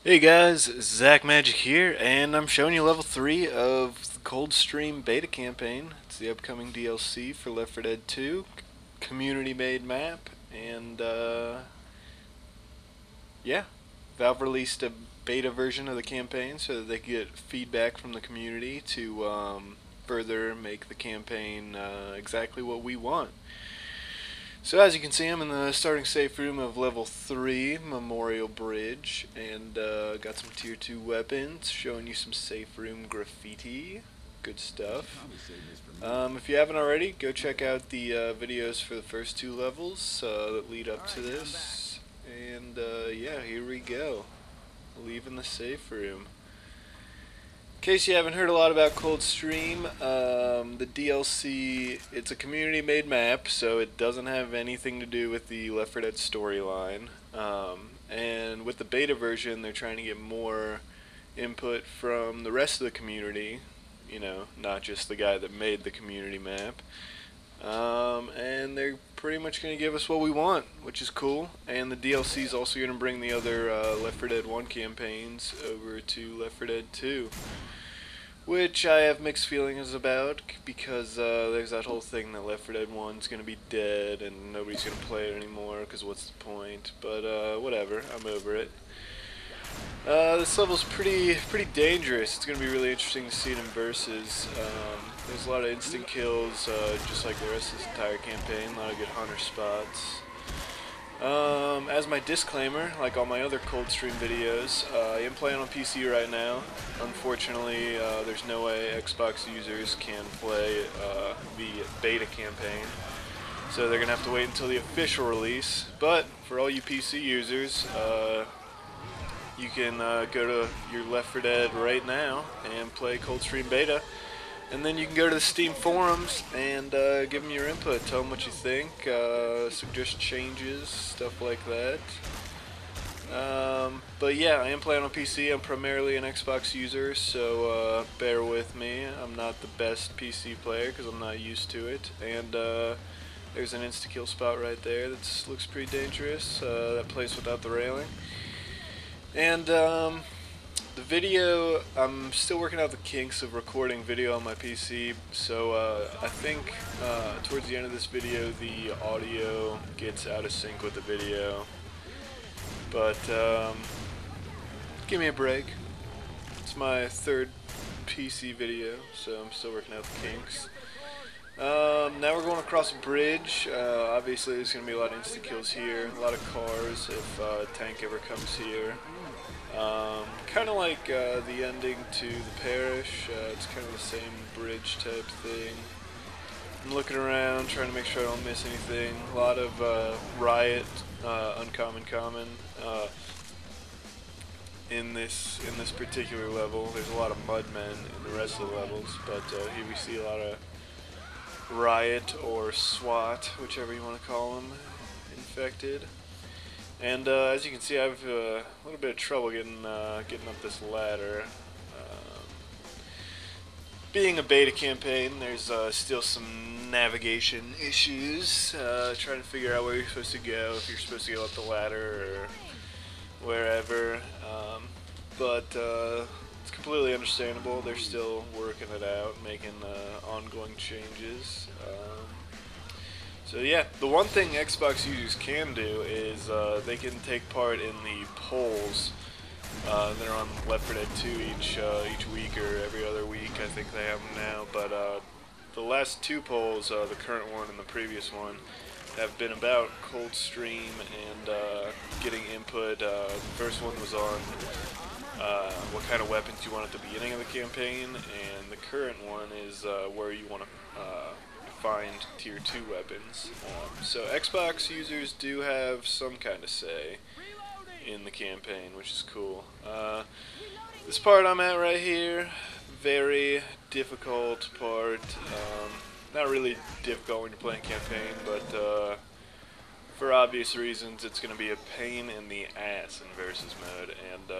Hey guys, Zach Magic here, and I'm showing you level 3 of the Coldstream beta campaign. It's the upcoming DLC for Left 4 Dead 2, community made map, and yeah, Valve released a beta version of the campaign so that they could get feedback from the community to further make the campaign exactly what we want. So as you can see, I'm in the starting safe room of level 3, Memorial Bridge, and got some tier 2 weapons, showing you some safe room graffiti. Good stuff. If you haven't already, go check out the videos for the first 2 levels that lead up to this. And yeah, here we go. Leaving the safe room. In case you haven't heard a lot about Coldstream, the DLC, it's a community-made map, so it doesn't have anything to do with the Left 4 Dead storyline. And with the beta version, they're trying to get more input from the rest of the community, you know, not just the guy that made the community map. And they're pretty much going to give us what we want, which is cool. And the DLC is also going to bring the other Left 4 Dead 1 campaigns over to Left 4 Dead 2. Which I have mixed feelings about, because there's that whole thing that Left 4 Dead 1 is going to be dead and nobody's going to play it anymore, because what's the point? But whatever, I'm over it. This level's pretty dangerous. It's going to be really interesting to see it in versus. There's a lot of instant kills, just like the rest of this entire campaign. A lot of good hunter spots. As my disclaimer, like all my other Coldstream videos, I am playing on PC right now. Unfortunately, there's no way Xbox users can play the beta campaign, so they're going to have to wait until the official release. But for all you PC users, you can go to your Left 4 Dead right now and play Coldstream beta. And then you can go to the Steam forums and give them your input. Tell them what you think, suggest changes, stuff like that. But yeah, I am playing on PC. I'm primarily an Xbox user, so bear with me. I'm not the best PC player because I'm not used to it. And there's an insta-kill spot right there that looks pretty dangerous. That place without the railing. And the video, I'm still working out the kinks of recording video on my PC, so I think towards the end of this video the audio gets out of sync with the video. But give me a break. It's my third PC video, so I'm still working out the kinks. Now we're going across a bridge. Obviously there's going to be a lot of insta-kills here, a lot of cars if a tank ever comes here. Kind of like the ending to The Parish. It's kind of the same bridge type thing. I'm looking around, trying to make sure I don't miss anything. A lot of riot, uncommon, common in this particular level. There's a lot of mudmen in the rest of the levels, but here we see a lot of riot or SWAT, whichever you want to call them, infected. And as you can see, I have a little bit of trouble getting up this ladder. Being a beta campaign, there's still some navigation issues. Trying to figure out where you're supposed to go, if you're supposed to go up the ladder or wherever. But it's completely understandable. They're still working it out, making ongoing changes. So yeah, the one thing Xbox users can do is they can take part in the polls that are on Left 4 Dead 2 each week or every other week. I think they have them now. But the last 2 polls, the current one and the previous one, have been about Coldstream and getting input. The first one was on what kind of weapons you want at the beginning of the campaign, and the current one is where you want to find tier 2 weapons. So Xbox users do have some kind of say in the campaign, which is cool. This part I'm at right here, very difficult part. Not really difficult when you're playing campaign, but for obvious reasons it's going to be a pain in the ass in versus mode, and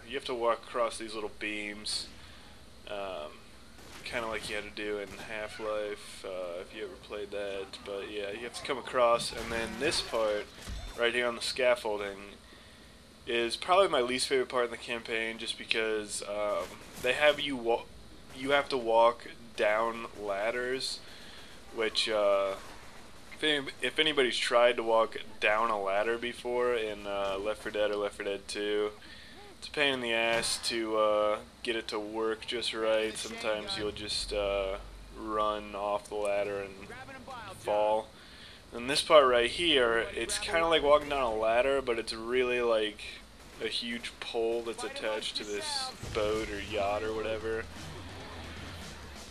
you have to walk across these little beams. Kind of like you had to do in Half-Life, if you ever played that. But yeah, you have to come across, and then this part right here on the scaffolding is probably my least favorite part in the campaign, just because they have you have to walk down ladders, which if anybody's tried to walk down a ladder before in Left 4 Dead or Left 4 Dead 2, it's a pain in the ass to get it to work just right. Sometimes you'll just run off the ladder and fall. And this part right here, it's kind of like walking down a ladder, but it's really like a huge pole that's attached to this boat or yacht or whatever.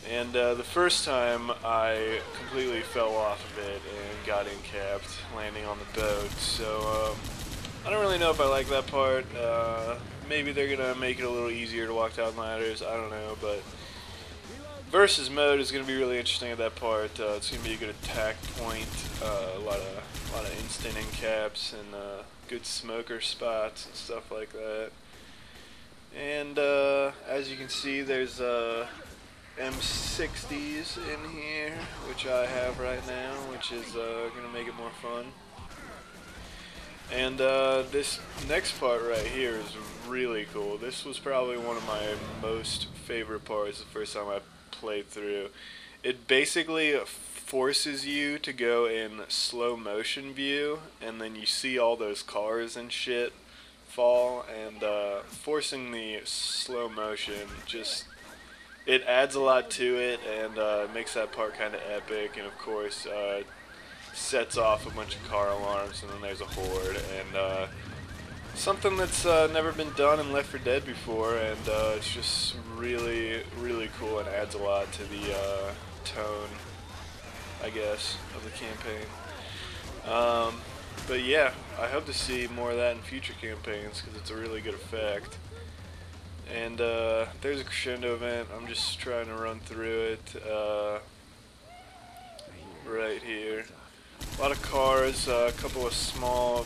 And the first time I completely fell off of it and got incapped landing on the boat. So I don't really know if I like that part. Maybe they're gonna make it a little easier to walk down ladders, I don't know, but versus mode is going to be really interesting at that part. It's going to be a good attack point, a lot of instant incaps and good smoker spots and stuff like that. And as you can see, there's M60s in here, which I have right now, which is going to make it more fun. And this next part right here is really cool. This was probably one of my most favorite parts the first time I played through. It basically forces you to go in slow motion view, and then you see all those cars and shit fall, and forcing the slow motion just, it adds a lot to it, and makes that part kind of epic. And of course sets off a bunch of car alarms, and then there's a horde, and something that's never been done in Left 4 Dead before, and it's just really, really cool and adds a lot to the tone, I guess, of the campaign. But yeah, I hope to see more of that in future campaigns, because it's a really good effect. And there's a crescendo event. I'm just trying to run through it right here. A lot of cars, a couple of small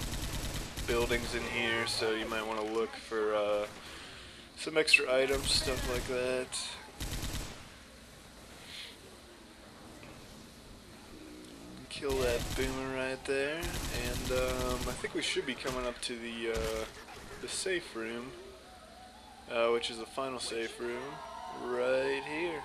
buildings in here, so you might want to look for some extra items, stuff like that. Kill that boomer right there, and I think we should be coming up to the safe room, which is the final safe room right here.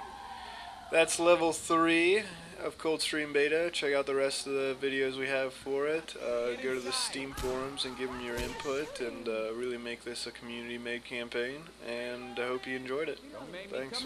That's level 3 of Coldstream Beta. Check out the rest of the videos we have for it. Go to the Steam forums and give them your input, and really make this a community-made campaign. And I hope you enjoyed it. Thanks.